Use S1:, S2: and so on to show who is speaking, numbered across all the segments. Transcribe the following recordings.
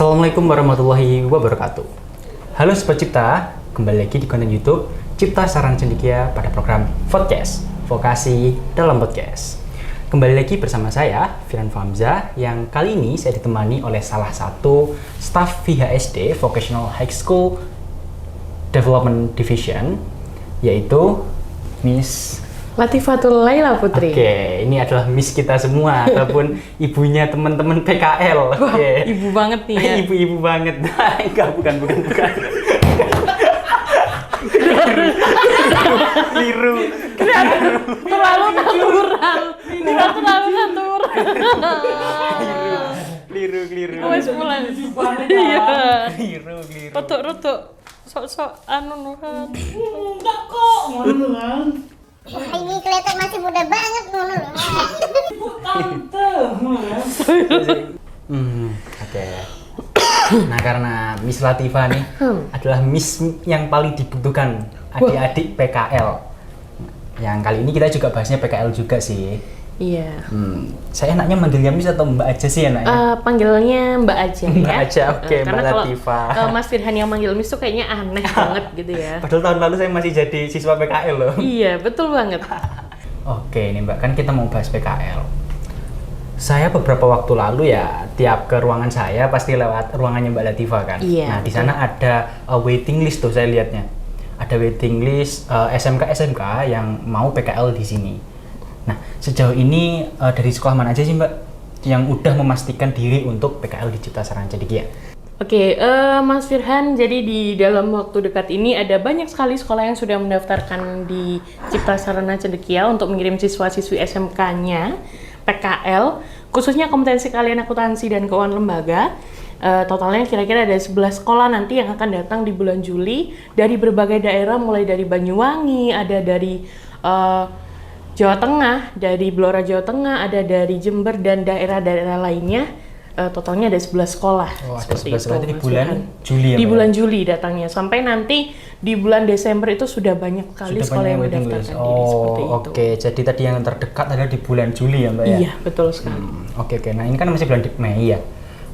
S1: Assalamualaikum warahmatullahi wabarakatuh. Halo Sobat Cipta, kembali lagi di konten YouTube Cipta Saran Cendekia pada program Podcast, Vokasi dalam Podcast. Kembali lagi bersama saya, Firan Famza, yang kali ini saya ditemani oleh salah satu staf VHSD, Vocational High School Development Division, yaitu Miss
S2: Latifatul Laila Putri.
S1: Oke, ini adalah Miss kita semua ataupun ibunya teman-teman PKL. Oke.
S2: Ibu banget nih ya.
S1: Ibu-ibu banget. Enggak, bukan. Liru.
S2: Terlalu natural. Terlalu natural.
S1: Liru.
S2: Wes mulai. Iya.
S1: Liru.
S2: Rotok. Sok-sok anu Nurhan.
S3: Enggak kok, ngono kan.
S4: Wah, ini kelihatan masih muda banget ngono loh.
S3: Tante.
S1: Oke. Nah, karena Miss Latifah nih adalah Miss yang paling dibutuhkan adik-adik PKL. Yang kali ini kita juga bahasnya PKL juga sih.
S2: Iya.
S1: Saya enaknya manggilnya Miss atau Mbak aja sih enaknya?
S2: Panggilnya Mbak aja ya.
S1: Mbak aja, oke, Mbak
S2: Karena
S1: Latifah.
S2: kalau Mas Firhan yang manggil Miss tuh kayaknya aneh banget gitu ya.
S1: Padahal tahun lalu saya masih jadi siswa PKL loh.
S2: Iya, betul banget.
S1: Oke, ini Mbak, kan kita mau bahas PKL. Saya beberapa waktu lalu ya, tiap ke ruangan saya pasti lewat ruangannya Mbak Latifah kan.
S2: Iya,
S1: Nah, di sana ada waiting list tuh saya lihatnya. Ada waiting list SMK yang mau PKL di sini. Nah, sejauh ini dari sekolah mana aja sih Mbak yang udah memastikan diri untuk PKL di Cipta Saran Cendekia?
S2: Oke, Mas Firhan, jadi di dalam waktu dekat ini ada banyak sekali sekolah yang sudah mendaftarkan di Cipta Sarana Cendekia untuk mengirim siswa-siswi SMK-nya PKL, khususnya kompetensi kalian akuntansi dan keuangan lembaga. Totalnya kira-kira ada 11 sekolah nanti yang akan datang di bulan Juli dari berbagai daerah, mulai dari Banyuwangi, ada dari Jawa Tengah, dari Blora Jawa Tengah, ada dari Jember dan daerah-daerah lainnya. Totalnya ada 11 sekolah.
S1: Oh, ada
S2: Seperti
S1: 11 sekolah
S2: itu,
S1: di
S2: Mas
S1: bulan
S2: Firhan.
S1: Juli ya,
S2: Di
S1: Mbak?
S2: bulan Juli datangnya. Sampai nanti di bulan Desember itu sudah banyak sekali sekolah yang
S1: waiting
S2: mendaftarkan
S1: list.
S2: diri seperti itu.
S1: Oke. Jadi tadi yang terdekat adalah di bulan Juli ya Mbak ya?
S2: Iya, betul sekali.
S1: Oke. Nah, ini kan masih bulan Mei ya.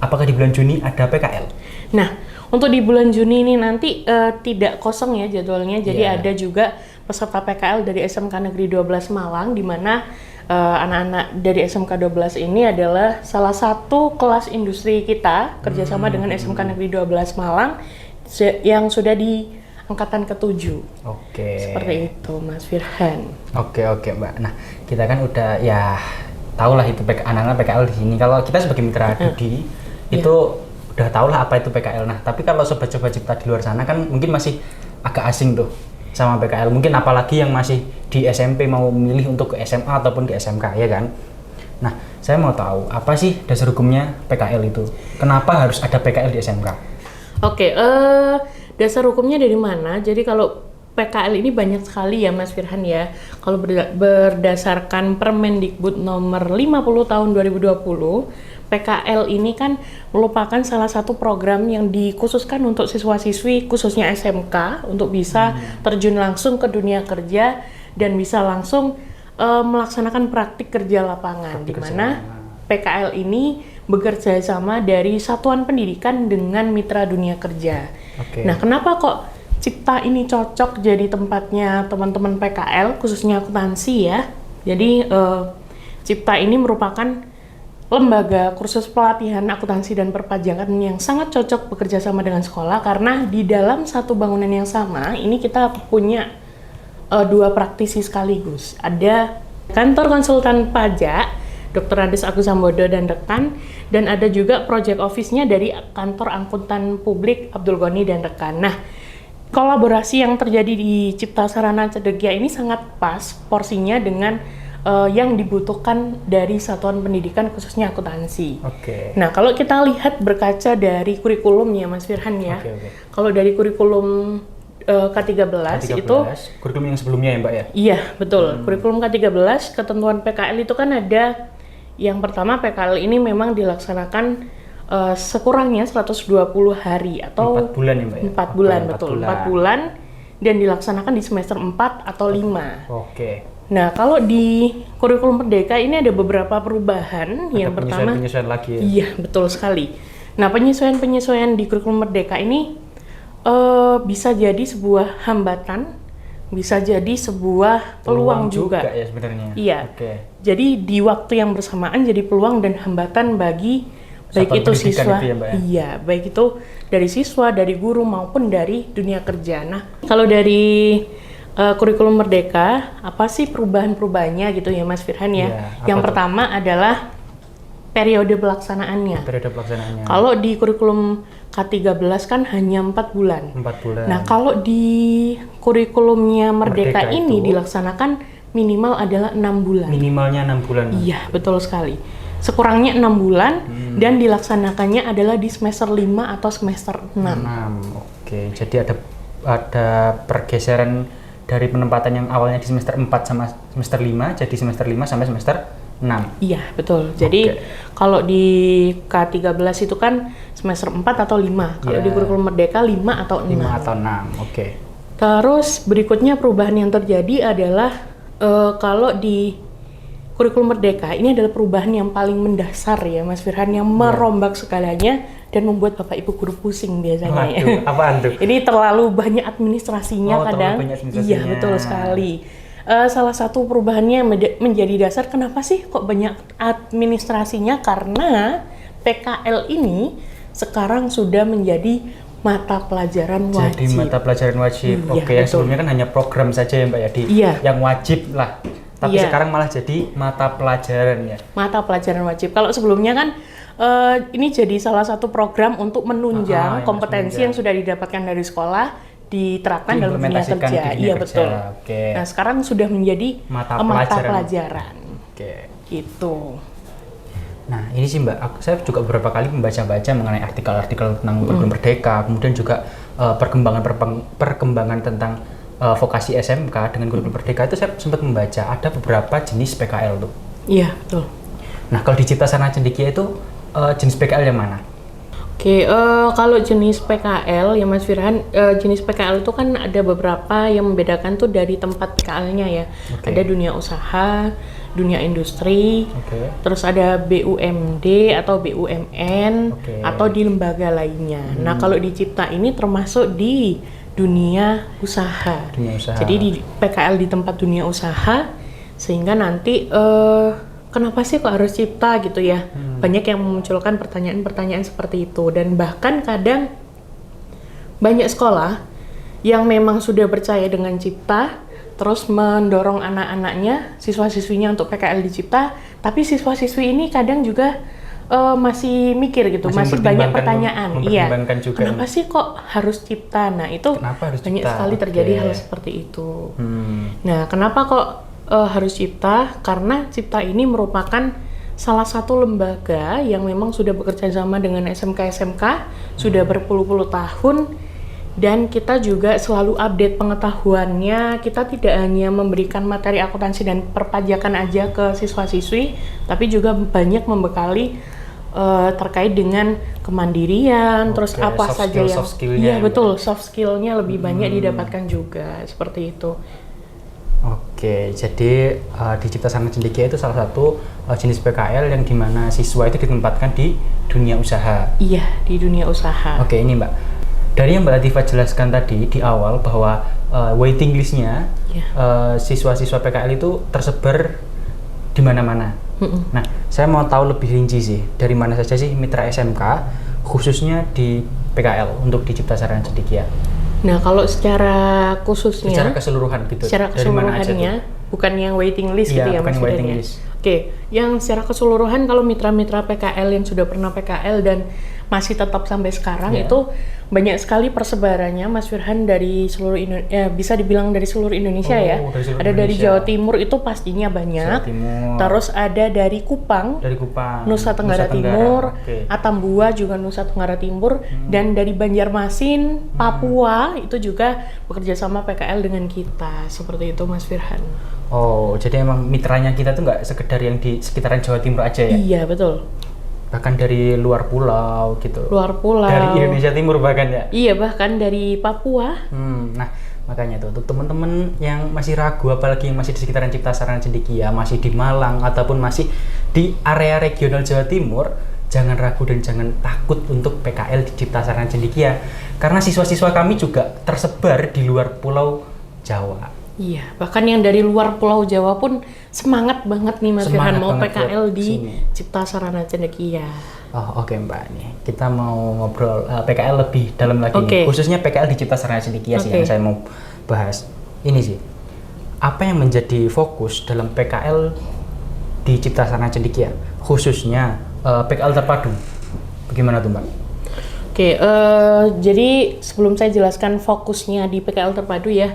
S1: Apakah di bulan Juni ada PKL?
S2: Nah, untuk di bulan Juni ini nanti tidak kosong ya jadwalnya. Jadi
S1: Iya.
S2: ada juga peserta PKL dari SMK Negeri 12 Malang, di mana anak-anak dari SMK 12 ini adalah salah satu kelas industri kita kerjasama dengan SMK Negeri 12 Malang yang sudah di angkatan ke-7.
S1: Oke.
S2: Seperti itu, Mas Firhan.
S1: Oke Mbak. Nah, kita kan udah ya tahu lah itu anak-anak PKL di sini. Kalau kita sebagai mitra Dudi itu udah tahu lah apa itu PKL. Nah, tapi kalau sobat-sobat Cipta di luar sana kan mungkin masih agak asing tuh sama PKL. Mungkin apalagi yang masih di SMP mau memilih untuk ke SMA ataupun ke SMK ya kan. Nah, saya mau tahu apa sih dasar hukumnya PKL itu? Kenapa harus ada PKL di SMK?
S2: Oke, dasar hukumnya dari mana? Jadi kalau PKL ini banyak sekali ya Mas Firhan ya. Kalau berdasarkan Permendikbud nomor 50 tahun 2020, PKL ini kan merupakan salah satu program yang dikhususkan untuk siswa-siswi khususnya SMK untuk bisa terjun langsung ke dunia kerja dan bisa langsung melaksanakan praktik kerja lapangan, di mana PKL ini bekerja sama dari satuan pendidikan dengan mitra dunia kerja.
S1: Oke.
S2: Nah, kenapa kok Cipta ini cocok jadi tempatnya teman-teman PKL khususnya akuntansi ya? Jadi Cipta ini merupakan lembaga kursus pelatihan akuntansi dan perpajakan yang sangat cocok bekerja sama dengan sekolah, karena di dalam satu bangunan yang sama ini kita punya dua praktisi sekaligus. Ada kantor konsultan pajak Dr. Andes Agus Sambodo dan rekan, dan ada juga project office-nya dari kantor akuntan publik Abdul Ghani dan rekan. Nah, kolaborasi yang terjadi di Cipta Sarana Cendekia ini sangat pas porsinya dengan yang dibutuhkan dari satuan pendidikan khususnya akuntansi.
S1: Oke.
S2: Nah, kalau kita lihat berkaca dari kurikulumnya Mas Firhan ya.
S1: Oke.
S2: Kalau dari kurikulum K13 itu
S1: kurikulum yang sebelumnya ya Mbak ya?
S2: iya, betul. Kurikulum K13 ketentuan PKL itu kan ada yang pertama, PKL ini memang dilaksanakan sekurangnya 120 hari atau
S1: 4 bulan ya Mbak ya?
S2: 4 bulan, betul. 4 bulan dan dilaksanakan di semester 4 atau 5.
S1: Oke.
S2: Nah, kalau di kurikulum Merdeka ini ada beberapa perubahan. Yang pertama,
S1: penyesuaian lagi ya?
S2: iya, betul sekali. Nah, penyesuaian-penyesuaian di kurikulum Merdeka ini bisa jadi sebuah hambatan, bisa jadi sebuah peluang juga.
S1: ya sebenarnya.
S2: Iya.
S1: Oke.
S2: Jadi di waktu yang bersamaan jadi peluang dan hambatan bagi baik
S1: Satuan
S2: itu
S1: pendidikan
S2: siswa,
S1: itu ya, Mbak, ya?
S2: iya, baik itu dari siswa, dari guru maupun dari dunia kerja. Nah, kalau dari kurikulum Merdeka, apa sih perubahan-perubahannya gitu ya, Mas Firhan ya?
S1: Iya, apa
S2: Yang
S1: tuh?
S2: pertama adalah periode pelaksanaannya.
S1: Periode pelaksanaannya.
S2: Kalau di kurikulum K13 kan hanya 4 bulan.
S1: 4 bulan.
S2: Nah, kalau di kurikulumnya Merdeka
S1: Merdeka
S2: ini
S1: itu
S2: dilaksanakan minimal adalah 6 bulan.
S1: minimalnya 6 bulan.
S2: Iya, betul sekali. Sekurangnya 6 bulan dan dilaksanakannya adalah di semester 5 atau semester 6.
S1: 6. Oke. Jadi ada pergeseran dari penempatan yang awalnya di semester 4 sama semester 5 jadi semester 5 sampai semester 6.
S2: Iya, betul. Jadi kalau di K13 itu kan semester 4 atau 5. Kalau
S1: Iya.
S2: di kurikulum Merdeka 5 atau 6.
S1: 5 atau 6. Oke.
S2: Terus berikutnya perubahan yang terjadi adalah kalau di kurikulum Merdeka ini adalah perubahan yang paling mendasar ya Mas Firhan, yang merombak segalanya dan membuat Bapak Ibu guru pusing biasanya ya.
S1: Waduh, apaan tuh?
S2: Ini terlalu banyak administrasinya
S1: Terlalu
S2: kadang.
S1: banyak administrasinya.
S2: Iya, betul sekali. Salah satu perubahannya menjadi dasar kenapa sih kok banyak administrasinya, karena PKL ini sekarang sudah menjadi mata pelajaran wajib.
S1: Jadi mata pelajaran wajib.
S2: Iya,
S1: Oke, yang
S2: betul.
S1: sebelumnya kan hanya program saja ya Mbak ya,
S2: Iya.
S1: yang wajib lah. Tapi
S2: Iya.
S1: sekarang malah jadi mata pelajaran ya.
S2: Mata pelajaran wajib. Kalau sebelumnya kan ini jadi salah satu program untuk menunjang
S1: yang
S2: kompetensi
S1: menunjang.
S2: yang sudah didapatkan dari sekolah diterapkan dalam dunia
S1: Diimplementasikan
S2: kerja.
S1: di dunia
S2: Iya,
S1: kerja.
S2: betul.
S1: Oke.
S2: Nah, sekarang sudah menjadi
S1: Mata
S2: mata
S1: pelajaran.
S2: pelajaran.
S1: Oke.
S2: Gitu.
S1: Nah, ini sih Mbak, saya juga beberapa kali membaca-baca mengenai artikel-artikel tentang kurikulum Merdeka, kemudian juga perkembangan tentang vokasi SMK dengan kurikulum Merdeka itu saya sempat membaca ada beberapa jenis PKL tuh.
S2: Iya, betul.
S1: Nah, kalau di Cipta Sarana Cendekia itu jenis PKL yang mana?
S2: Oke, kalau jenis PKL ya Mas Firhan, jenis PKL itu kan ada beberapa yang membedakan tuh dari tempat PKL-nya ya.
S1: Oke.
S2: Ada dunia usaha, dunia industri,
S1: Oke.
S2: terus ada BUMD atau BUMN,
S1: Oke.
S2: atau di lembaga lainnya. Nah, kalau di Cipta ini termasuk di dunia usaha.
S1: Dunia usaha.
S2: Jadi di PKL di tempat dunia usaha, sehingga nanti kenapa sih kok harus Cipta gitu ya? Banyak yang memunculkan pertanyaan-pertanyaan seperti itu, dan bahkan kadang banyak sekolah yang memang sudah percaya dengan Cipta, terus mendorong anak-anaknya, siswa-siswinya untuk PKL di Cipta, tapi siswa-siswi ini kadang juga masih mikir gitu, masih banyak pertanyaan. Iya,
S1: mempertimbangkan juga.
S2: kenapa sih kok harus Cipta? Nah, itu
S1: Kenapa harus
S2: banyak
S1: Cipta?
S2: sekali terjadi
S1: Oke.
S2: hal seperti itu.
S1: Hmm.
S2: Nah, kenapa kok harus Cipta? Karena Cipta ini merupakan salah satu lembaga yang memang sudah bekerja sama dengan SMK-SMK, sudah berpuluh-puluh tahun, dan kita juga selalu update pengetahuannya. Kita tidak hanya memberikan materi akuntansi dan perpajakan aja ke siswa-siswi, tapi juga banyak membekali terkait dengan kemandirian, terus
S1: Oke,
S2: apa
S1: soft
S2: saja
S1: skill,
S2: yang
S1: soft skill-nya
S2: iya
S1: ya,
S2: betul, soft skill-nya lebih banyak didapatkan juga, seperti itu.
S1: Oke, jadi di Cipta Sarana Cendekia itu salah satu jenis PKL yang dimana siswa itu ditempatkan di dunia usaha.
S2: Iya, di dunia usaha.
S1: Oke, ini Mbak. Dari yang Mbak Latifah jelaskan tadi di awal bahwa waiting list-nya
S2: Iya.
S1: siswa-siswa PKL itu tersebar di mana-mana. Nah, saya mau tahu lebih rinci sih, dari mana saja sih mitra SMK khususnya di PKL untuk di Cipta Sarana Cendekia.
S2: Nah, kalau secara khususnya,
S1: Secara keseluruhan gitu.
S2: secara
S1: dari mana aja
S2: keseluruhannya,
S1: tuh?
S2: bukan yang waiting list
S1: Iya,
S2: gitu ya
S1: bukan
S2: Mas
S1: yang waiting
S2: Firdan ya?
S1: list.
S2: Oke, yang secara keseluruhan kalau mitra-mitra PKL yang sudah pernah PKL dan masih tetap sampai sekarang
S1: Iya.
S2: itu banyak sekali persebarannya Mas Firhan dari seluruh bisa dibilang dari seluruh Indonesia ya.
S1: dari seluruh
S2: Ada dari
S1: Indonesia.
S2: Jawa Timur itu pastinya banyak.
S1: Jawa Timur.
S2: Terus ada dari Kupang,
S1: Dari Kupang,
S2: Nusa Tenggara Timur,
S1: Oke.
S2: Atambua juga Nusa Tenggara Timur, dan dari Banjarmasin, Papua itu juga bekerja sama PKL dengan kita, seperti itu Mas Firhan.
S1: Oh, jadi emang mitranya kita tuh nggak sekedar yang di sekitaran Jawa Timur aja ya?
S2: Iya betul,
S1: Bahkan dari luar pulau gitu.
S2: luar pulau.
S1: Dari Indonesia Timur bahkan ya?
S2: Iya, bahkan dari Papua.
S1: Nah, makanya tuh untuk teman-teman yang masih ragu, apalagi yang masih di sekitaran Cipta Sarana Cendekia, masih di Malang ataupun masih di area regional Jawa Timur, jangan ragu dan jangan takut untuk PKL di Cipta Sarana Cendekia karena siswa-siswa kami juga tersebar di luar Pulau Jawa.
S2: Iya, bahkan yang dari luar Pulau Jawa pun semangat banget nih Mas Firhan mau PKL di Cipta Sarana Cendekia.
S1: Oh oke Mbak, nih kita mau ngobrol PKL lebih dalam lagi nih. Khususnya PKL di Cipta Sarana Cendekia sih yang saya mau bahas. Ini sih, apa yang menjadi fokus dalam PKL di Cipta Sarana Cendekia, khususnya PKL terpadu. Bagaimana tuh Mbak?
S2: Oke, jadi sebelum saya jelaskan fokusnya di PKL terpadu ya,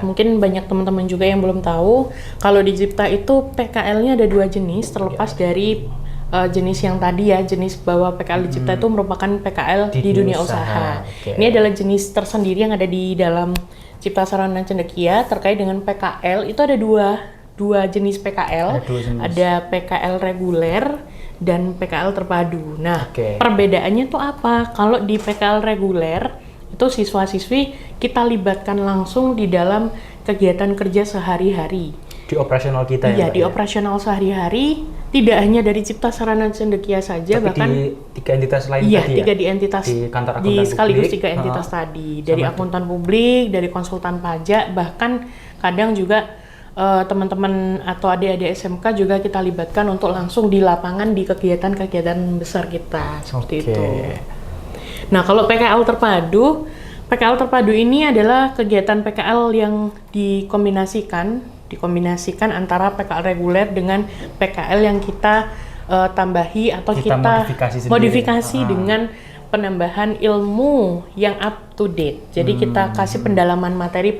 S2: mungkin banyak teman-teman juga yang belum tahu kalau di Cipta itu PKL-nya ada 2 jenis terlepas dari jenis yang tadi ya, jenis bahwa PKL di Cipta itu merupakan PKL di dunia usaha. Ini adalah jenis tersendiri yang ada di dalam Cipta Sarana Cendekia terkait dengan PKL. Itu ada dua jenis PKL, ada PKL reguler dan PKL terpadu. Nah, perbedaannya tuh apa? Kalau di PKL reguler itu siswa-siswi kita libatkan langsung di dalam kegiatan kerja sehari-hari.
S1: Di operasional kita
S2: ya? Iya, di operasional sehari-hari. Tidak hanya dari Cipta Sarana Cendekia saja,
S1: tapi
S2: bahkan
S1: di 3 entitas lain
S2: tadi ya?
S1: Di
S2: entitas,
S1: di kantor akuntan
S2: di sekaligus
S1: publik,
S2: 3 entitas tadi. Dari akuntan publik, dari konsultan pajak, bahkan kadang juga teman-teman atau adik-adik SMK juga kita libatkan untuk langsung di lapangan di kegiatan-kegiatan besar kita seperti itu. Nah, kalau PKL terpadu ini adalah kegiatan PKL yang dikombinasikan antara PKL reguler dengan PKL yang kita tambahi atau kita modifikasi dengan penambahan ilmu yang up to date. Jadi kita kasih pendalaman materi,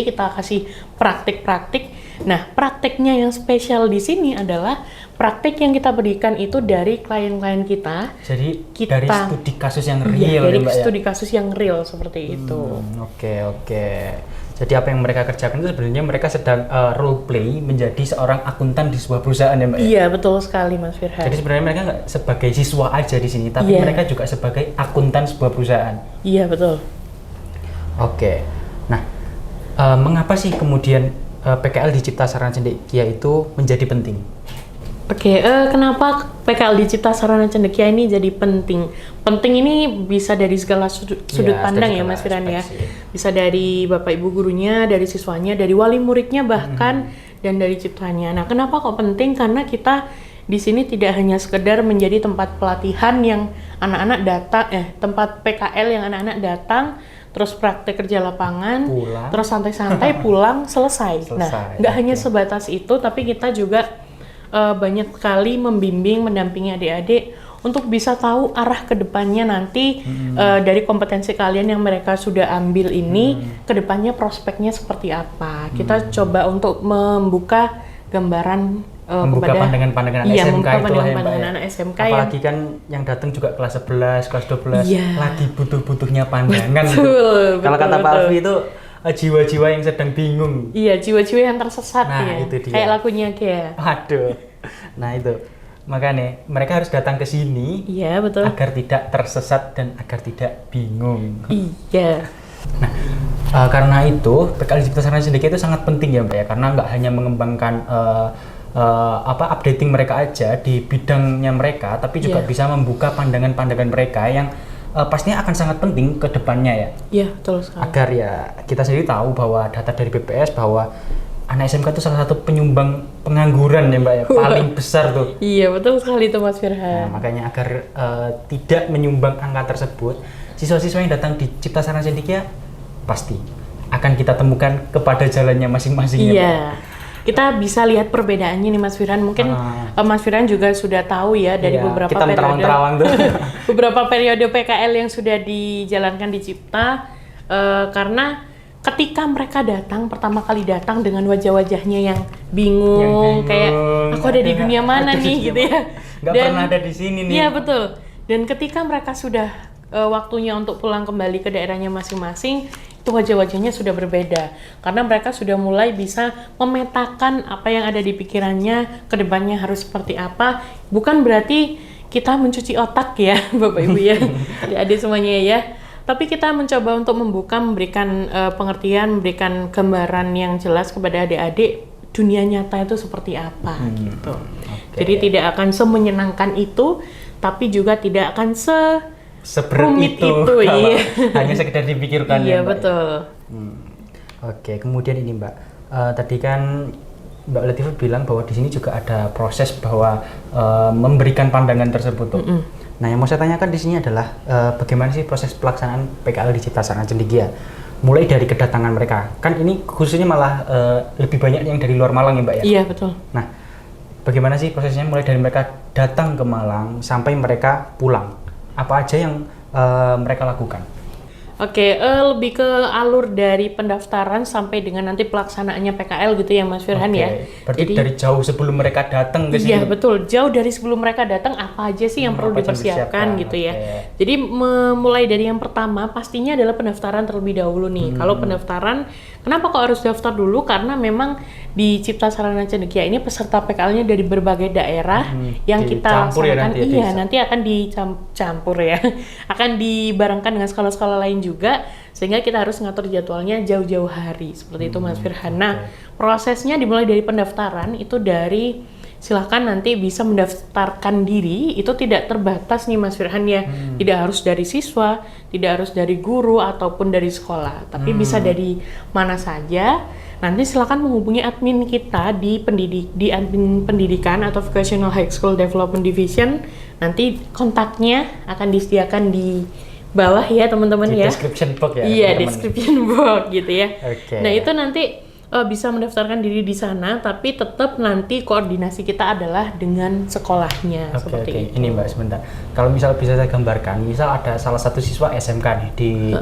S2: kita kasih praktik-praktik. Nah, praktiknya yang spesial di sini adalah praktik yang kita berikan itu dari klien-klien kita.
S1: Jadi dari studi kasus yang real,
S2: dari
S1: Mbak,
S2: studi kasus yang real seperti itu.
S1: Oke. Jadi apa yang mereka kerjakan itu sebenarnya mereka sedang role play menjadi seorang akuntan di sebuah perusahaan ya Mbak?
S2: Iya, betul sekali Mas Firhan.
S1: Jadi sebenarnya mereka nggak sebagai siswa aja di sini, tapi mereka juga sebagai akuntan sebuah perusahaan.
S2: Iya, betul.
S1: Oke. Nah, mengapa sih kemudian PKL di Cipta Sarana Cendekia itu menjadi penting?
S2: Oke, kenapa PKL di Cipta Sarana Cendekia ini jadi penting? Penting ini bisa dari segala sudut pandang ya Mas Firhan ya. Bisa dari Bapak Ibu gurunya, dari siswanya, dari wali muridnya bahkan dan dari ciptanya. Nah, kenapa kok penting? Karena kita di sini tidak hanya sekedar menjadi tempat pelatihan yang anak-anak datang, tempat PKL yang anak-anak datang, terus praktek kerja lapangan, terus santai-santai pulang selesai. Nah, nggak hanya sebatas itu, tapi kita juga banyak sekali membimbing, mendampingi adik-adik untuk bisa tahu arah kedepannya nanti dari kompetensi kalian yang mereka sudah ambil ini, kedepannya prospeknya seperti apa. Kita coba untuk membuka gambaran
S1: membuka pandangan-pandangan anak SMK
S2: membuka
S1: itulah
S2: pandangan-pandangan anak SMK
S1: apalagi kan yang datang juga kelas 11, kelas 12 lagi butuh-butuhnya pandangan.
S2: Betul,
S1: kalau kata Pak Alfi itu jiwa-jiwa yang sedang bingung.
S2: Iya, jiwa-jiwa yang tersesat
S1: itu dia.
S2: Kayak lagunya kayak.
S1: Aduh. Nah itu. Makanya mereka harus datang ke sini.
S2: Iya, betul.
S1: Agar tidak tersesat dan agar tidak bingung.
S2: Iya.
S1: Nah, karena itu PKL Cipta Sarana Cendekia itu sangat penting ya Mbak ya, karena nggak hanya mengembangkan updating mereka aja di bidangnya mereka, tapi juga bisa membuka pandangan-pandangan mereka yang pastinya akan sangat penting ke depannya ya.
S2: Iya, betul sekali.
S1: Agar ya kita sendiri tahu bahwa data dari BPS bahwa anak SMK itu salah satu penyumbang pengangguran ya Mbak ya, paling besar tuh.
S2: Iya, betul sekali itu Mas Firhan.
S1: Nah, makanya agar tidak menyumbang angka tersebut, siswa-siswa yang datang di Cipta Sarana Cendekia pasti akan kita temukan kepada jalannya masing-masing ya Mbak.
S2: Kita bisa lihat perbedaannya nih Mas Firhan. Mungkin Mas Firhan juga sudah tahu ya dari beberapa periode beberapa periode PKL yang sudah dijalankan di Cipta, karena ketika mereka datang pertama kali datang dengan wajah-wajahnya yang bingung, kayak aku ada di dunia mana nih gitu ya.
S1: Nggak pernah ada di sini nih.
S2: Iya, betul. Dan ketika mereka sudah waktunya untuk pulang kembali ke daerahnya masing-masing, itu wajah-wajahnya sudah berbeda karena mereka sudah mulai bisa memetakan apa yang ada di pikirannya, kedepannya harus seperti apa. Bukan berarti kita mencuci otak ya Bapak Ibu ya, adik semuanya ya, tapi kita mencoba untuk membuka, memberikan pengertian, memberikan gambaran yang jelas kepada adik-adik dunia nyata itu seperti apa gitu. Jadi tidak akan semenyenangkan itu, tapi juga tidak akan
S1: Seberat
S2: rumit
S1: itu,
S2: itu,
S1: kalau
S2: iya.
S1: hanya sekedar dipikirkan
S2: Iya
S1: ya, Mbak.
S2: betul.
S1: Oke, kemudian ini Mbak, tadi kan Mbak Latifah bilang bahwa di sini juga ada proses bahwa memberikan pandangan tersebut tuh. Nah, yang mau saya tanyakan di sini adalah bagaimana sih proses pelaksanaan PKL di Cipta Sarana Cendekia? Mulai dari kedatangan mereka, kan ini khususnya malah lebih banyak yang dari luar Malang ya Mbak ya?
S2: Iya betul.
S1: Nah, bagaimana sih prosesnya mulai dari mereka datang ke Malang sampai mereka pulang? Apa aja yang mereka lakukan?
S2: Oke, lebih ke alur dari pendaftaran sampai dengan nanti pelaksanaannya PKL gitu ya Mas Firhan ya.
S1: Berarti dari jauh sebelum mereka datang ke sini?
S2: Iya betul, jauh dari sebelum mereka datang apa aja sih yang perlu
S1: apa aja yang
S2: dipersiapkan gitu ya.
S1: Oke.
S2: Jadi mulai dari yang pertama pastinya adalah pendaftaran terlebih dahulu nih. Kalau pendaftaran, kenapa kok harus daftar dulu? Karena memang di Cipta Sarana Cendekia ini peserta PKL-nya dari berbagai daerah yang kita
S1: dicampur ya
S2: laksanakan.
S1: nanti ya,
S2: Nanti akan dicampur ya, akan dibarengkan dengan sekolah-sekolah lain juga, sehingga kita harus ngatur jadwalnya jauh-jauh hari seperti itu Mas Firhan. Nah, prosesnya dimulai dari pendaftaran itu dari silahkan nanti bisa mendaftarkan diri, itu tidak terbatas nih Mas Firhan ya, tidak harus dari siswa, tidak harus dari guru ataupun dari sekolah, tapi bisa dari mana saja. Nanti silakan menghubungi admin kita di admin pendidikan atau Vocational High School Development Division. Nanti kontaknya akan disediakan di bawah ya teman-teman
S1: Di
S2: ya.
S1: description box ya?
S2: Iya,
S1: teman-teman?
S2: description box gitu ya.
S1: Oke.
S2: Nah itu nanti bisa mendaftarkan diri di sana, tapi tetap nanti koordinasi kita adalah dengan sekolahnya
S1: Oke,
S2: seperti itu.
S1: Ini Mbak sebentar. Kalau misal bisa saya gambarkan, misal ada salah satu siswa SMK nih di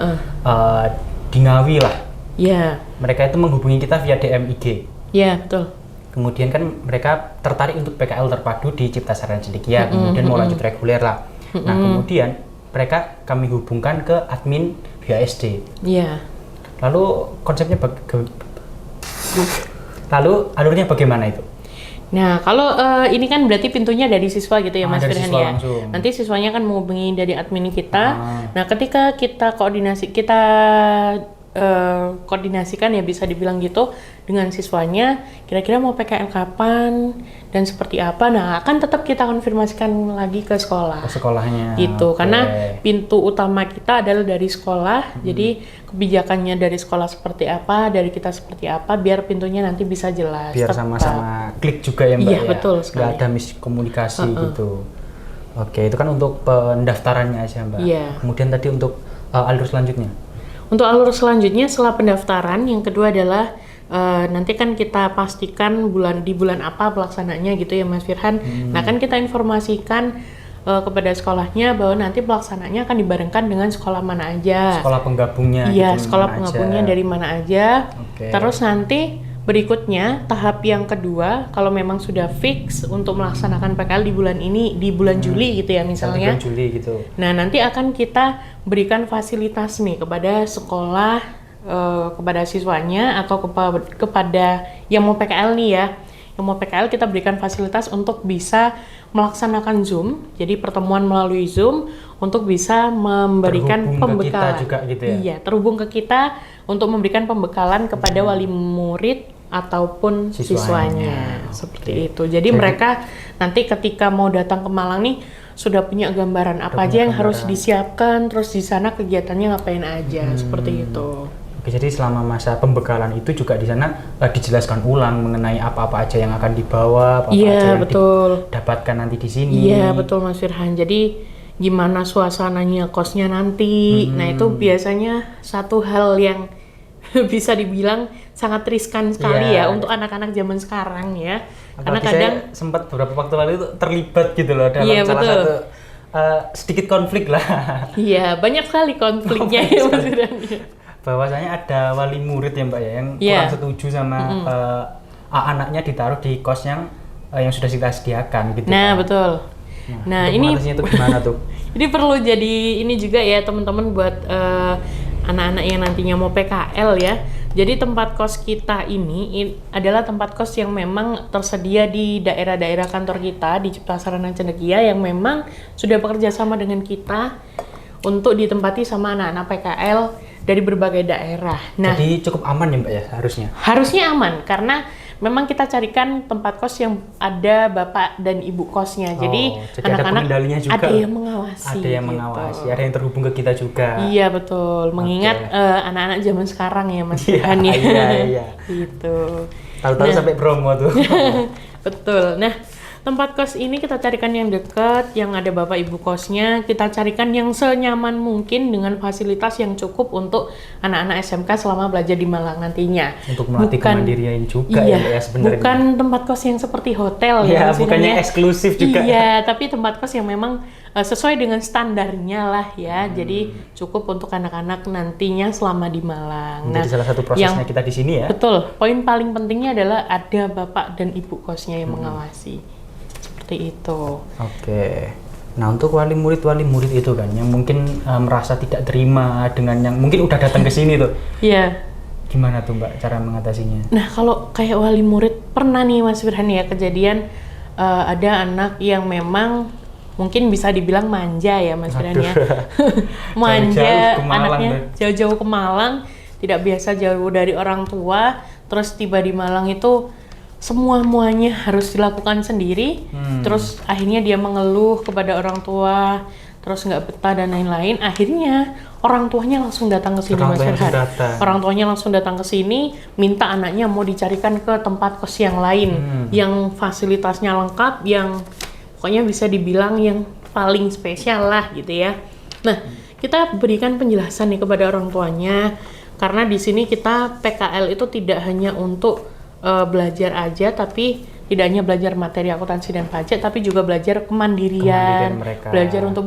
S1: Ngawi lah.
S2: Iya,
S1: Mereka itu menghubungi kita via DM IG.
S2: iya betul.
S1: Kemudian kan mereka tertarik untuk PKL terpadu di Cipta Sarana Cendekia, kemudian mau lanjut reguler lah. Nah, kemudian mereka kami hubungkan ke admin via SD.
S2: Iya.
S1: Lalu konsepnya lalu alurnya bagaimana itu?
S2: Nah, kalau ini kan berarti pintunya dari siswa gitu ya Mas
S1: dari
S2: Firhan
S1: siswa
S2: ya.
S1: langsung.
S2: Nanti siswanya kan menghubungi dari admin kita. Nah, ketika kita koordinasikan ya bisa dibilang gitu dengan siswanya, kira-kira mau PKL kapan dan seperti apa. Nah, akan tetap kita konfirmasikan lagi ke sekolah.
S1: Ke sekolahnya.
S2: Gitu,
S1: Oke.
S2: karena pintu utama kita adalah dari sekolah. Jadi kebijakannya dari sekolah seperti apa, dari kita seperti apa, biar pintunya nanti bisa jelas.
S1: Biar
S2: tetap.
S1: sama-sama klik juga ya Mbak
S2: Iya,
S1: ya.
S2: betul sekali.
S1: Nggak ada miskomunikasi gitu. Oke, itu kan untuk pendaftarannya aja Mbak.
S2: Iya.
S1: Kemudian tadi untuk alur selanjutnya.
S2: Untuk alur selanjutnya setelah pendaftaran, yang kedua adalah nanti kan kita pastikan di bulan apa pelaksanaannya gitu ya Mas Firhan. Nah kan kita informasikan kepada sekolahnya bahwa nanti pelaksanaannya akan dibarengkan dengan sekolah mana aja.
S1: Sekolah penggabungnya.
S2: Iya,
S1: gitu,
S2: sekolah
S1: mana
S2: penggabungnya
S1: aja.
S2: dari mana aja.
S1: Oke.
S2: Terus nanti berikutnya tahap yang kedua, kalau memang sudah fix untuk melaksanakan PKL di bulan ini, di bulan Juli gitu ya misalnya.
S1: Bulan Juli gitu.
S2: Nah, nanti akan kita berikan fasilitas nih kepada sekolah, kepada siswanya atau kepada yang mau PKL nih ya. Yang mau PKL kita berikan fasilitas untuk bisa melaksanakan Zoom, jadi pertemuan melalui Zoom untuk bisa memberikan
S1: Terhubung ke kita
S2: pembekalan.
S1: juga gitu ya?
S2: Iya, terhubung ke kita untuk memberikan pembekalan kepada wali murid ataupun siswanya. Seperti itu. Jadi mereka nanti ketika mau datang ke Malang nih sudah punya gambaran apa aja yang harus disiapkan, terus di sana kegiatannya ngapain aja, seperti itu.
S1: Oke, jadi selama masa pembekalan itu juga di sana dijelaskan ulang mengenai apa-apa aja yang akan dibawa, apa-apa
S2: Iya,
S1: aja yang
S2: betul.
S1: didapatkan nanti di sini.
S2: Iya, betul Mas Firhan. Jadi gimana suasananya, kosnya nanti. Nah, itu biasanya satu hal yang bisa dibilang sangat riskan sekali
S1: Iya.
S2: ya untuk anak-anak zaman sekarang ya. Karena
S1: Apalagi
S2: kadang
S1: saya sempat beberapa waktu lalu itu terlibat gitu loh dalam
S2: Iya,
S1: salah
S2: betul.
S1: satu sedikit konflik lah.
S2: iya, banyak sekali konfliknya ya Mas Firhan.
S1: Bahwasanya ada wali murid ya Mbak ya yang
S2: Iya.
S1: kurang setuju sama anaknya ditaruh di kos yang sudah kita sediakan gitu.
S2: Nah,
S1: kan.
S2: betul. Nah,
S1: Untuk
S2: ini
S1: mengatasinya itu gimana tuh?
S2: Ini perlu jadi ini juga ya teman-teman buat anak-anak yang nantinya mau PKL ya. Jadi tempat kos kita ini adalah tempat kos yang memang tersedia di daerah-daerah kantor kita di Cipta Sarana Cendekia yang memang sudah bekerja sama dengan kita untuk ditempati sama anak-anak PKL dari berbagai daerah. Nah,
S1: Jadi cukup aman ya Mbak ya harusnya.
S2: harusnya aman karena memang kita carikan tempat kos yang ada bapak dan ibu kosnya. Jadi
S1: ada
S2: anak-anak
S1: pengendalinya juga.
S2: ada yang mengawasi.
S1: Ada yang
S2: gitu.
S1: mengawasi, ada yang terhubung ke kita juga.
S2: Iya betul. Mengingat anak-anak zaman sekarang ya Mas
S1: Iya,
S2: Firhan ya.
S1: iya.
S2: Gitu.
S1: Tahu-tahu sampai promo tuh.
S2: Betul. Nah, tempat kos ini kita carikan yang dekat, yang ada bapak ibu kosnya. Kita carikan yang senyaman mungkin dengan fasilitas yang cukup untuk anak-anak SMK selama belajar di Malang nantinya.
S1: Untuk melatih kemandirian juga
S2: iya,
S1: ya sebenarnya.
S2: Bukan tempat kos yang seperti hotel
S1: ya.
S2: Mas
S1: Bukannya
S2: Firhan,
S1: eksklusif juga.
S2: Iya, tapi tempat kos yang memang sesuai dengan standarnya lah ya. Jadi cukup untuk anak-anak nantinya selama di Malang.
S1: Jadi salah satu prosesnya kita di sini ya.
S2: Betul. Poin paling pentingnya adalah ada bapak dan ibu kosnya yang mengawasi. Seperti itu.
S1: Oke. Nah, untuk wali murid itu kan yang mungkin merasa tidak terima dengan yang mungkin udah datang ke sini tuh.
S2: Iya.
S1: Gimana tuh Mbak cara mengatasinya?
S2: Nah, kalau kayak wali murid pernah nih Mas Firhan ya kejadian ada anak yang memang mungkin bisa dibilang manja ya Mas Firhan ya. Manja, anaknya jauh-jauh ke Malang, tidak biasa jauh dari orang tua, terus tiba di Malang itu semuanya harus dilakukan sendiri, terus akhirnya dia mengeluh kepada orang tua, terus nggak betah dan lain-lain. Akhirnya orang tuanya langsung datang ke sini Mas Firhan. Orang tuanya langsung datang ke sini, minta anaknya mau dicarikan ke tempat kos yang lain, yang fasilitasnya lengkap, yang pokoknya bisa dibilang yang paling spesial lah gitu ya. Nah, kita berikan penjelasan nih kepada orang tuanya, karena di sini kita PKL itu tidak hanya untuk belajar aja, tapi tidak hanya belajar materi akuntansi dan pajak, tapi juga belajar kemandirian belajar untuk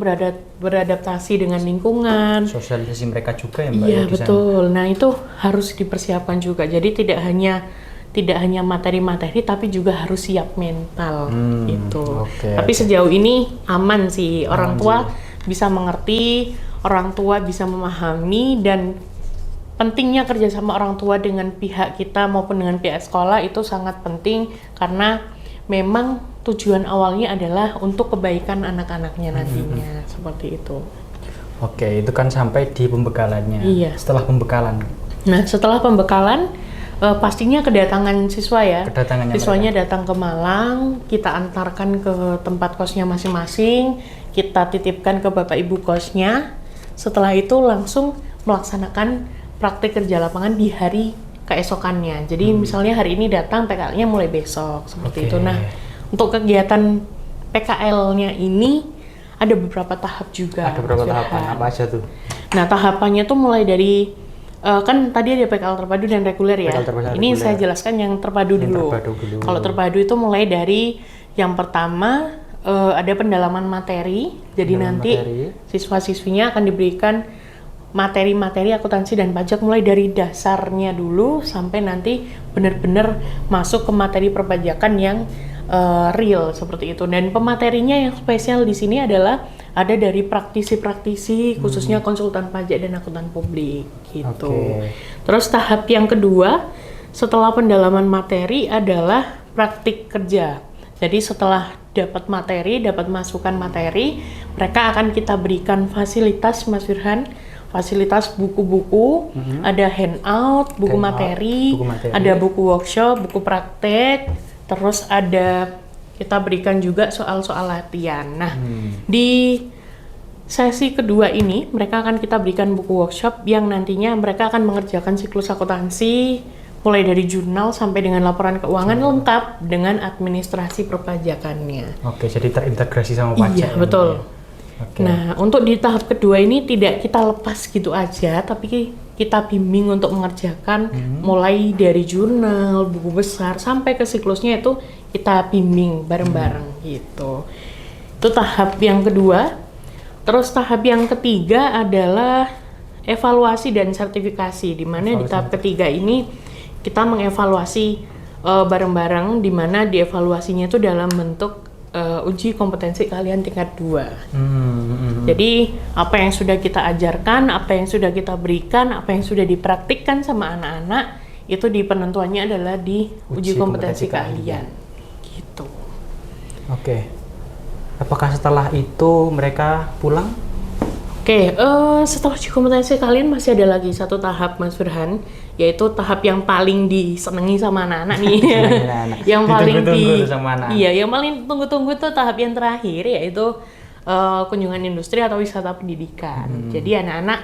S2: beradaptasi dengan lingkungan,
S1: sosialisasi mereka juga ya Mbak.
S2: Iya betul. Nah itu harus dipersiapkan juga. Jadi tidak hanya materi-materi, tapi juga harus siap mental gitu. Tapi sejauh ini aman sih, orang tua bisa mengerti, orang tua bisa memahami, dan pentingnya kerjasama orang tua dengan pihak kita maupun dengan pihak sekolah itu sangat penting, karena memang tujuan awalnya adalah untuk kebaikan anak-anaknya nantinya. Seperti itu.
S1: Oke, itu kan sampai di pembekalannya.
S2: Iya.
S1: Setelah pembekalan.
S2: Nah, setelah pembekalan pastinya kedatangan siswa ya. Siswanya datang ke Malang, kita antarkan ke tempat kosnya masing-masing, kita titipkan ke bapak ibu kosnya. Setelah itu langsung melaksanakan praktik kerja lapangan di hari keesokannya. Jadi misalnya hari ini datang, PKL-nya mulai besok, seperti itu. Nah, untuk kegiatan PKL-nya ini ada beberapa tahap juga.
S1: Ada beberapa tahapan, apa aja tuh?
S2: Nah, tahapannya tuh mulai dari kan tadi ada PKL terpadu dan reguler ya. Ini saya jelaskan yang terpadu dulu. Kalau terpadu itu mulai dari yang pertama ada pendalaman materi. Jadi nanti siswa-siswinya akan diberikan materi-materi akuntansi dan pajak mulai dari dasarnya dulu sampai nanti benar-benar masuk ke materi perpajakan yang real seperti itu. Dan pematerinya yang spesial di sini adalah ada dari praktisi-praktisi khususnya konsultan pajak dan akuntan publik gitu. Terus tahap yang kedua setelah pendalaman materi adalah praktik kerja. Jadi setelah dapat materi, dapat masukan materi, mereka akan kita berikan fasilitas Mas Firhan, fasilitas buku-buku, ada handout, buku materi, ada buku workshop, buku praktek, terus ada kita berikan juga soal-soal latihan. Nah, di sesi kedua ini mereka akan kita berikan buku workshop yang nantinya mereka akan mengerjakan siklus akuntansi mulai dari jurnal sampai dengan laporan keuangan lengkap dengan administrasi perpajakannya.
S1: Oke, jadi terintegrasi sama pajak.
S2: Iya, betul. Nah, untuk di tahap kedua ini tidak kita lepas gitu aja, tapi kita bimbing untuk mengerjakan mulai dari jurnal, buku besar, sampai ke siklusnya itu kita bimbing bareng-bareng gitu. Itu tahap yang kedua. Terus tahap yang ketiga adalah evaluasi dan sertifikasi, di mana di tahap ketiga ini kita mengevaluasi bareng-bareng, di mana dievaluasinya itu dalam bentuk uji kompetensi kalian tingkat 2. Jadi apa yang sudah kita ajarkan, apa yang sudah kita berikan, apa yang sudah dipraktikkan sama anak-anak, itu di penentuannya adalah di uji kompetensi keahlian. Gitu.
S1: Oke. Apakah setelah itu mereka pulang?
S2: Oke, setelah uji kompetensi kalian masih ada lagi satu tahap Mas Firhan, yaitu tahap yang paling disenangi sama anak-anak nih.
S1: Anak-anak.
S2: Yang paling
S1: Ditunggu-tunggu sama anak.
S2: Iya, yang paling tunggu-tunggu tuh tahap yang terakhir, yaitu kunjungan industri atau wisata pendidikan. Jadi anak-anak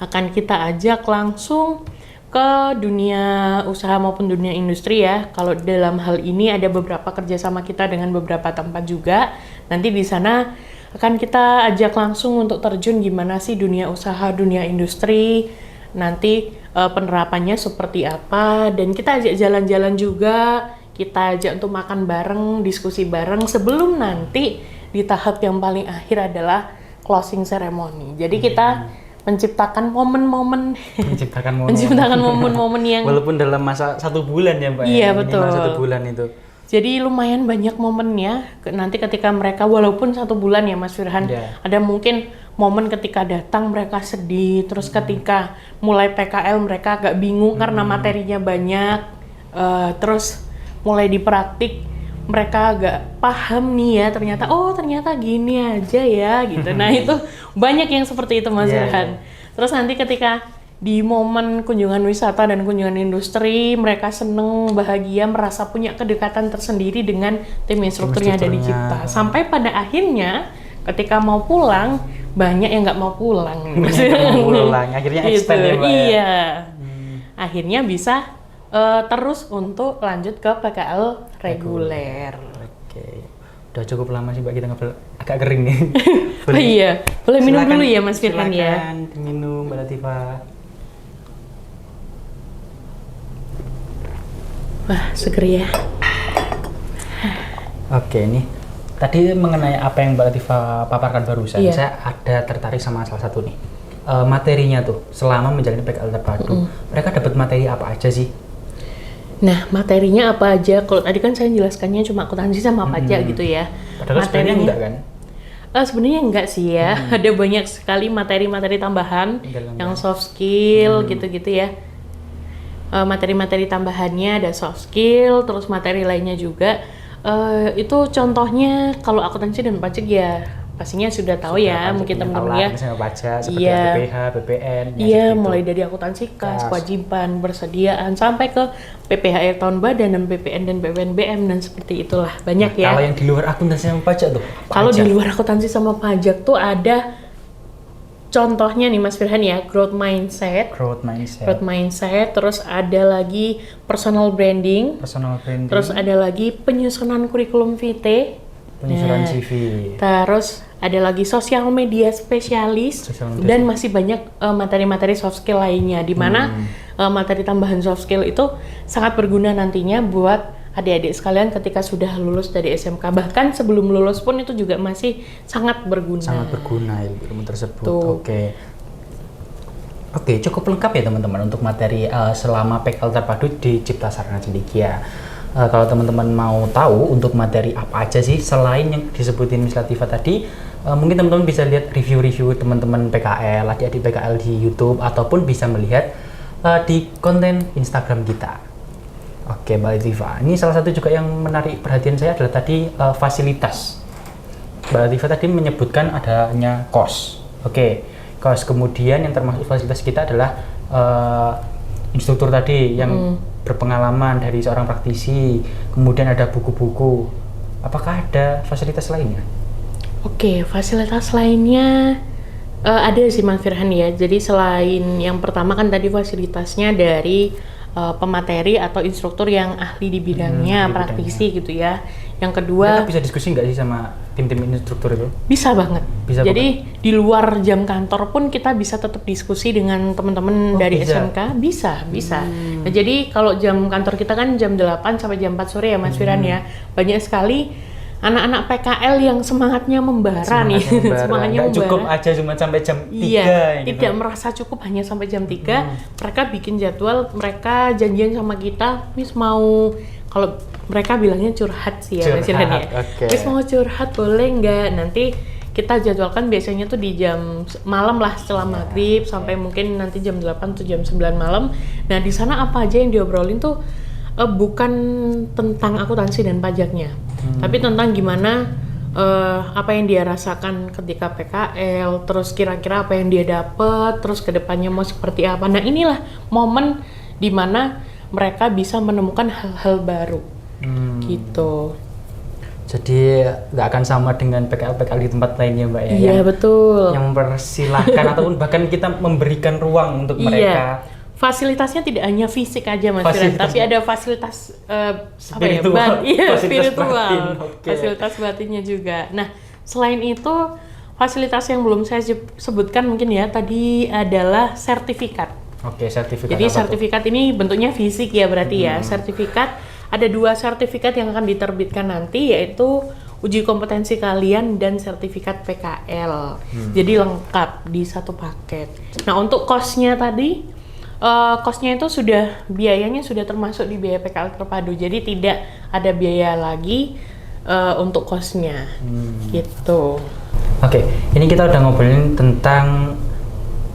S2: akan kita ajak langsung ke dunia usaha maupun dunia industri ya. Kalau dalam hal ini ada beberapa kerjasama kita dengan beberapa tempat juga. Nanti di sana akan kita ajak langsung untuk terjun gimana sih dunia usaha, dunia industri, nanti penerapannya seperti apa, dan kita ajak jalan-jalan juga, kita ajak untuk makan bareng, diskusi bareng, sebelum nanti di tahap yang paling akhir adalah closing ceremony. Jadi kita menciptakan momen-momen yang
S1: walaupun dalam masa 1 bulan ya Mbak.
S2: Iya,
S1: Minimal
S2: betul.
S1: 1 bulan itu.
S2: Jadi lumayan banyak momennya nanti ketika mereka, walaupun 1 bulan ya Mas Firhan, ada mungkin momen ketika datang mereka sedih, terus ketika mulai PKL mereka agak bingung karena materinya banyak, terus mulai dipraktik mereka agak paham nih ya, ternyata gini aja ya gitu. Nah itu banyak yang seperti itu Mas Firhan. Terus nanti ketika di momen kunjungan wisata dan kunjungan industri, mereka seneng, bahagia, merasa punya kedekatan tersendiri dengan tim instrukturnya ada di Cipta. Sampai pada akhirnya, ketika mau pulang, banyak yang nggak mau pulang.
S1: Akhirnya extend ya Mbak.
S2: Iya. Akhirnya bisa terus untuk lanjut ke PKL reguler.
S1: Oke. Udah cukup lama sih Mbak, kita ngobrol agak kering nih.
S2: Oh iya, boleh minum dulu ya Mas Firhan ya.
S1: Silakan diminum Mbak Latifah.
S2: Wah, seger ya.
S1: Oke, nih tadi mengenai apa yang Mbak Latifah paparkan barusan,
S2: Iya.
S1: saya ada tertarik sama salah satu nih. Materinya tuh, selama menjalani PKL terpadu, mereka dapat materi apa aja sih?
S2: Nah, materinya apa aja? Kalau tadi kan saya jelaskannya cuma akuntansi sama pajak gitu ya.
S1: Padahal sebenarnya enggak kan?
S2: Sebenarnya enggak sih ya. Ada banyak sekali materi-materi tambahan yang soft skill gitu-gitu ya. Materi-materi tambahannya ada soft skill, terus materi lainnya juga. Itu contohnya kalau akuntansi dan pajak ya pastinya sudah tahu ya, mungkin teman-teman ya.
S1: Misalnya pajak seperti BPH, BPN.
S2: Iya, mulai dari akuntansi kas, kewajiban, persediaan, sampai ke PPh akhir tahun badan dan PPN dan PPNBM dan seperti itulah, banyak ya.
S1: Kalau yang di luar akuntansi sama pajak tuh?
S2: Kalau di luar akuntansi sama pajak tuh ada contohnya nih Mas Firhan ya, growth mindset, terus ada lagi personal branding, terus ada lagi penyusunan kurikulum vitae,
S1: penyusunan CV,
S2: terus ada lagi sosial media spesialis, dan masih banyak materi-materi soft skill lainnya, di mana materi tambahan soft skill itu sangat berguna nantinya buat adik-adik sekalian ketika sudah lulus dari SMK, bahkan sebelum lulus pun itu juga masih sangat berguna.
S1: Sangat berguna ilmu tersebut. Oke, cukup lengkap ya teman-teman untuk materi selama PKL terpadu di Cipta Sarana Cendekia. Kalau teman-teman mau tahu untuk materi apa aja sih selain yang disebutin Miss Latifah tadi, mungkin teman-teman bisa lihat review-review teman-teman PKL, adik-adik PKL di YouTube, ataupun bisa melihat di konten Instagram kita. Oke, Mbak Latifah, ini salah satu juga yang menarik perhatian saya adalah tadi fasilitas. Mbak Latifah tadi menyebutkan adanya kos. Oke, kos. Kemudian yang termasuk fasilitas kita adalah instruktur tadi yang berpengalaman dari seorang praktisi, kemudian ada buku-buku. Apakah ada fasilitas lainnya? Oke,
S2: fasilitas lainnya ada sih Mas Firhan ya. Jadi selain yang pertama kan tadi fasilitasnya dari pemateri atau instruktur yang ahli di bidangnya, praktisi gitu ya. Yang kedua,
S1: mereka bisa diskusi nggak sih sama tim-tim instruktur itu?
S2: Bisa banget. Jadi di luar jam kantor pun kita bisa tetap diskusi dengan teman-teman dari SMK. Bisa. Nah, jadi kalau jam kantor kita kan jam 8 sampai jam 4 sore ya Mas Firhan ya. Banyak sekali anak-anak PKL yang semangatnya membara nih. Semangatnya membara.
S1: Cukup aja cuma sampai jam 3.
S2: Iya, gitu. Tidak merasa cukup hanya sampai jam 3. Mereka bikin jadwal, mereka janjian sama kita, Miss mau, kalau mereka bilangnya curhat sih ya, Mas Firhan ya. Miss mau curhat boleh nggak? Nanti kita jadwalkan biasanya tuh di jam malam lah, setelah maghrib sampai mungkin nanti jam 8 atau jam 9 malam. Nah, di sana apa aja yang diobrolin tuh bukan tentang akuntansi dan pajaknya, tapi tentang gimana apa yang dia rasakan ketika PKL, terus kira-kira apa yang dia dapat, terus kedepannya mau seperti apa. Nah inilah momen dimana mereka bisa menemukan hal-hal baru, gitu.
S1: Jadi nggak akan sama dengan PKL di tempat lain ya Mbak ya?
S2: Iya betul.
S1: Yang mempersilahkan ataupun bahkan kita memberikan ruang untuk mereka.
S2: Fasilitasnya tidak hanya fisik aja Mas Firan, tapi ada fasilitas
S1: spiritual.
S2: Spiritual.
S1: Okay.
S2: Fasilitas batinnya juga. Nah, selain itu fasilitas yang belum saya sebutkan mungkin ya tadi adalah sertifikat.
S1: Oke, sertifikat.
S2: Jadi sertifikat ini bentuknya fisik ya berarti ya. Sertifikat ada 2 sertifikat yang akan diterbitkan nanti, yaitu uji kompetensi kalian dan sertifikat PKL. Jadi lengkap di satu paket. Nah, untuk kosnya tadi kosnya itu biayanya sudah termasuk di biaya PKL terpadu, jadi tidak ada biaya lagi untuk kosnya, gitu.
S1: Oke, ini kita udah ngobrolin tentang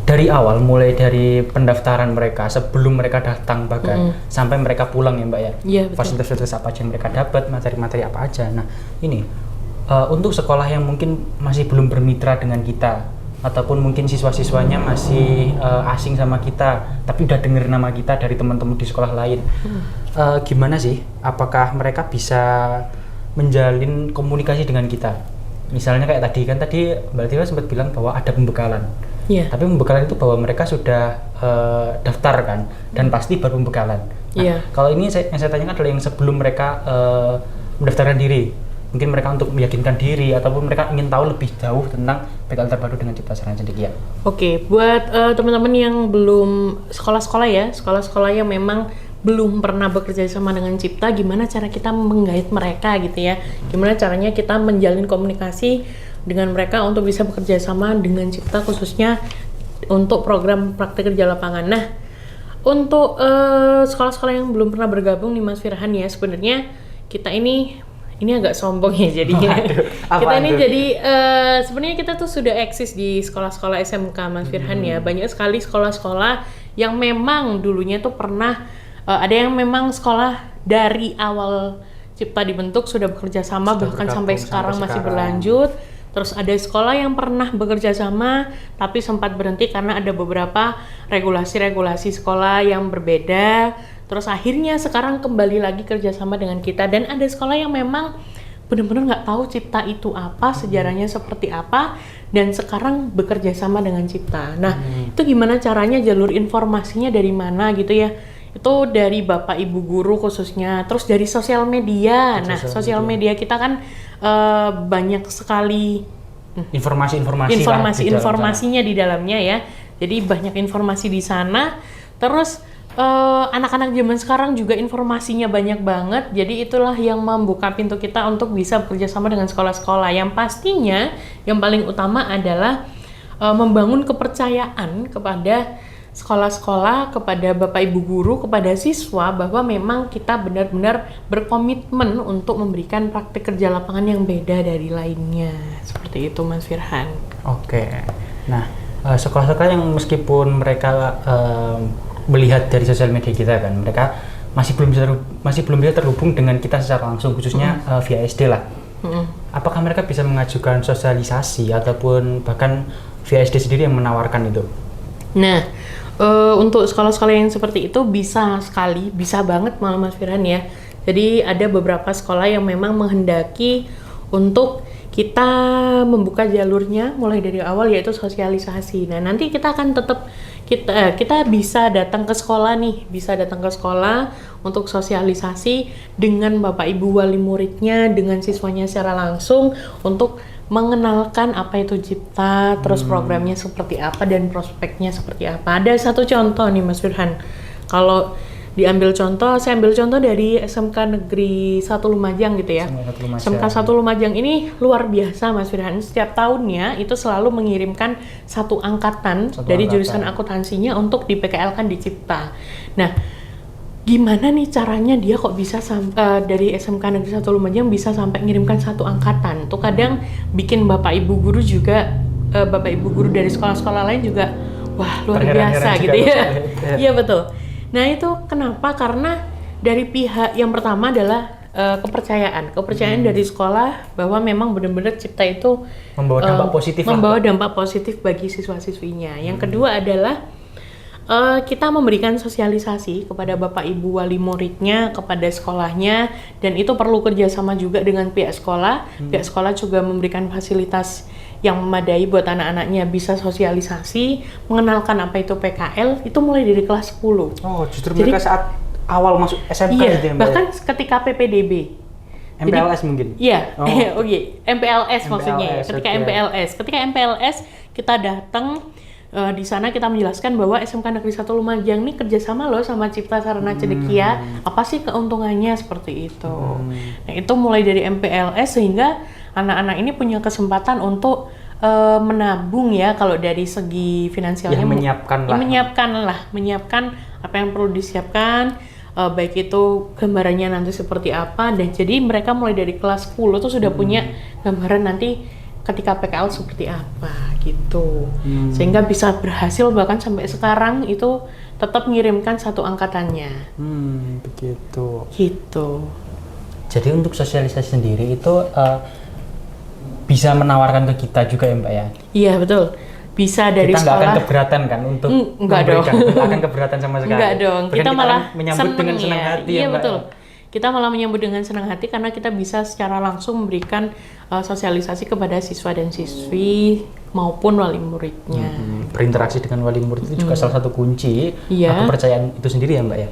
S1: dari awal, mulai dari pendaftaran mereka sebelum mereka datang bahkan sampai mereka pulang ya Mbak ya.
S2: Iya, betul.
S1: Fasilitas apa aja yang mereka dapat, materi-materi apa aja. Nah ini untuk sekolah yang mungkin masih belum bermitra dengan kita, ataupun mungkin siswa-siswanya masih asing sama kita, tapi udah denger nama kita dari teman-teman di sekolah lain. Gimana sih? Apakah mereka bisa menjalin komunikasi dengan kita? Misalnya kayak tadi Mbak Tiva sempat bilang bahwa ada pembekalan.
S2: Yeah.
S1: Tapi pembekalan itu bahwa mereka sudah daftar kan, dan pasti baru pembekalan. Nah, kalau ini yang saya tanyakan adalah yang sebelum mereka mendaftarkan diri. Mungkin mereka untuk meyakinkan diri ataupun mereka ingin tahu lebih jauh tentang PKL terpadu dengan Cipta Sarana Cendekia.
S2: Oke, buat teman-teman yang belum sekolah-sekolah yang memang belum pernah bekerja sama dengan Cipta, gimana cara kita menggait mereka gitu ya? Gimana caranya kita menjalin komunikasi dengan mereka untuk bisa bekerja sama dengan Cipta, khususnya untuk program praktik kerja lapangan. Nah, untuk sekolah-sekolah yang belum pernah bergabung nih Mas Firhan ya, sebenarnya kita ini agak sombong ya jadinya. Kita ini jadi sebenarnya kita tuh sudah eksis di sekolah-sekolah SMK Mas Firhan ya. Banyak sekali sekolah-sekolah yang memang dulunya tuh pernah ada yang memang sekolah dari awal Cipta dibentuk sudah bekerja sama, bahkan sampai sekarang masih berlanjut. Terus ada sekolah yang pernah bekerja sama tapi sempat berhenti karena ada beberapa regulasi-regulasi sekolah yang berbeda. Terus akhirnya sekarang kembali lagi kerjasama dengan kita, dan ada sekolah yang memang benar-benar nggak tahu Cipta itu apa, sejarahnya seperti apa, dan sekarang bekerja sama dengan Cipta. Nah, itu gimana caranya, jalur informasinya dari mana gitu ya? Itu dari Bapak Ibu guru khususnya, terus dari sosial media. Nah, sosial media kita kan banyak sekali informasinya di dalamnya ya. Jadi banyak informasi di sana. Terus anak-anak zaman sekarang juga informasinya banyak banget, jadi itulah yang membuka pintu kita untuk bisa bekerja sama dengan sekolah-sekolah. Yang pastinya yang paling utama adalah membangun kepercayaan kepada sekolah-sekolah, kepada Bapak Ibu guru, kepada siswa, bahwa memang kita benar-benar berkomitmen untuk memberikan praktik kerja lapangan yang beda dari lainnya. Seperti itu Mas Firhan.
S1: Oke. Nah, sekolah-sekolah yang meskipun mereka melihat dari sosial media kita kan, mereka masih belum bisa terhubung dengan kita secara langsung, khususnya via SD lah. Apakah mereka bisa mengajukan sosialisasi ataupun bahkan via SD sendiri yang menawarkan itu?
S2: Nah, untuk sekolah-sekolah yang seperti itu bisa banget malah Mas Firhan ya. Jadi ada beberapa sekolah yang memang menghendaki untuk kita membuka jalurnya mulai dari awal, yaitu sosialisasi. Nah, nanti kita akan tetap kita bisa datang ke sekolah untuk sosialisasi dengan Bapak Ibu wali muridnya, dengan siswanya secara langsung untuk mengenalkan apa itu Cipta, terus programnya seperti apa dan prospeknya seperti apa. Ada satu contoh nih Mas Firhan. Kalau saya ambil contoh dari SMK Negeri 1 Lumajang gitu ya. SMK 1 Lumajang ini luar biasa Mas Firhan. Setiap tahunnya itu selalu mengirimkan satu angkatan dari jurusan akuntansinya untuk di PKL-kan di Cipta. Nah, gimana nih caranya dia kok bisa dari SMK Negeri 1 Lumajang bisa sampai ngirimkan satu angkatan? Tuh kadang bikin Bapak Ibu guru juga, Bapak Ibu guru dari sekolah-sekolah lain juga, wah luar biasa gitu ya. Iya betul. Nah itu kenapa? Karena dari pihak yang pertama adalah kepercayaan dari sekolah bahwa memang benar-benar Cipta itu
S1: Membawa dampak positif lah.
S2: membawa dampak positif bagi siswa-siswinya. Yang kedua adalah kita memberikan sosialisasi kepada Bapak Ibu wali muridnya, kepada sekolahnya, dan itu perlu kerjasama juga dengan pihak sekolah. Pihak sekolah juga memberikan fasilitas yang memadai buat anak-anaknya bisa sosialisasi, mengenalkan apa itu PKL, itu mulai dari kelas 10.
S1: Oh, justru mereka saat awal masuk SMK
S2: Iya,
S1: gitu ya, Mbak?
S2: bahkan ketika PPDB.
S1: MPLS mungkin?
S2: Iya,
S1: Oh.
S2: oke. MPLS maksudnya.
S1: MPLS,
S2: Ketika
S1: oke.
S2: Ketika MPLS kita datang di sana kita menjelaskan bahwa SMK Negeri 1 Lumajang ini kerjasama loh sama Cipta Sarana Cendekia. Apa sih keuntungannya seperti itu? Nah, itu mulai dari MPLS sehingga anak-anak ini punya kesempatan untuk menabung ya kalau dari segi finansialnya.
S1: Ya, menyiapkan
S2: apa yang perlu disiapkan. Baik itu gambarannya nanti seperti apa, dan jadi mereka mulai dari kelas 10 tuh sudah punya gambaran nanti ketika PKL seperti apa gitu, sehingga bisa berhasil bahkan sampai sekarang itu tetap mengirimkan satu angkatannya.
S1: Begitu.
S2: Gitu.
S1: Jadi untuk sosialisasi sendiri itu bisa menawarkan ke kita juga ya Mbak ya?
S2: Iya betul. Bisa dari
S1: kita nggak
S2: sekolah.
S1: akan keberatan kan untuk
S2: Enggak dong.
S1: nggak akan keberatan sama sekali.
S2: Enggak dong.
S1: Bahkan
S2: Kita malah
S1: akan menyambut dengan senang
S2: ya.
S1: hati
S2: Iya
S1: ya Mbak.
S2: betul. Kita malah menyambut dengan senang hati karena kita bisa secara langsung memberikan sosialisasi kepada siswa dan siswi maupun wali muridnya.
S1: Berinteraksi dengan wali murid itu juga salah satu kunci
S2: Iya.
S1: kepercayaan itu sendiri ya Mbak ya.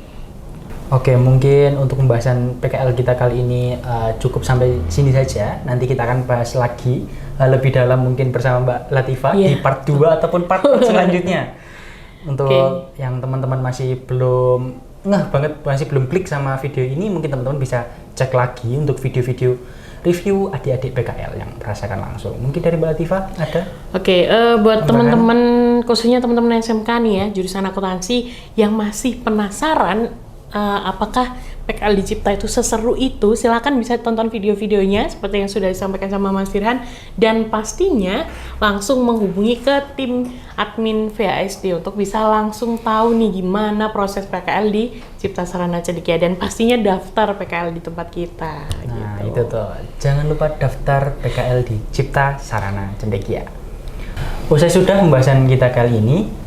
S1: Oke, mungkin untuk pembahasan PKL kita kali ini cukup sampai sini saja. Nanti kita akan bahas lagi lebih dalam mungkin bersama Mbak Latifah di part 2 ataupun part selanjutnya. Untuk yang teman-teman masih belum masih belum klik sama video ini, mungkin teman-teman bisa cek lagi untuk video-video review adik-adik PKL yang merasakan langsung. Mungkin dari Mbak Latifah ada?
S2: Oke, buat teman-teman, khususnya teman-teman SMK nih ya, jurusan akuntansi yang masih penasaran apakah PKL di Cipta itu seseru itu, silakan bisa tonton video-videonya seperti yang sudah disampaikan sama Mas Firhan, dan pastinya langsung menghubungi ke tim admin VASD untuk bisa langsung tahu nih gimana proses PKL di Cipta Sarana Cendekia, dan pastinya daftar PKL di tempat kita.
S1: Nah,
S2: gitu.
S1: itu tuh. Jangan lupa daftar PKL di Cipta Sarana Cendekia. Usai sudah pembahasan kita kali ini,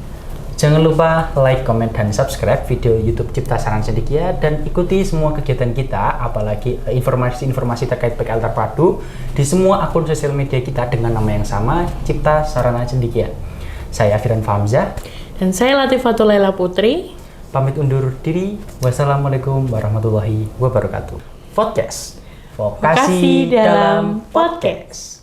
S1: jangan lupa like, comment, dan subscribe video YouTube Cipta Sarana Cendekia, dan ikuti semua kegiatan kita, apalagi informasi-informasi terkait PKL terpadu di semua akun sosial media kita dengan nama yang sama, Cipta Sarana Cendekia. Saya Firhan Famzah.
S2: Dan saya Latifatul Laila Putri.
S1: Pamit undur diri. Wassalamualaikum warahmatullahi wabarakatuh. Podcast. Vokasi dalam podcast.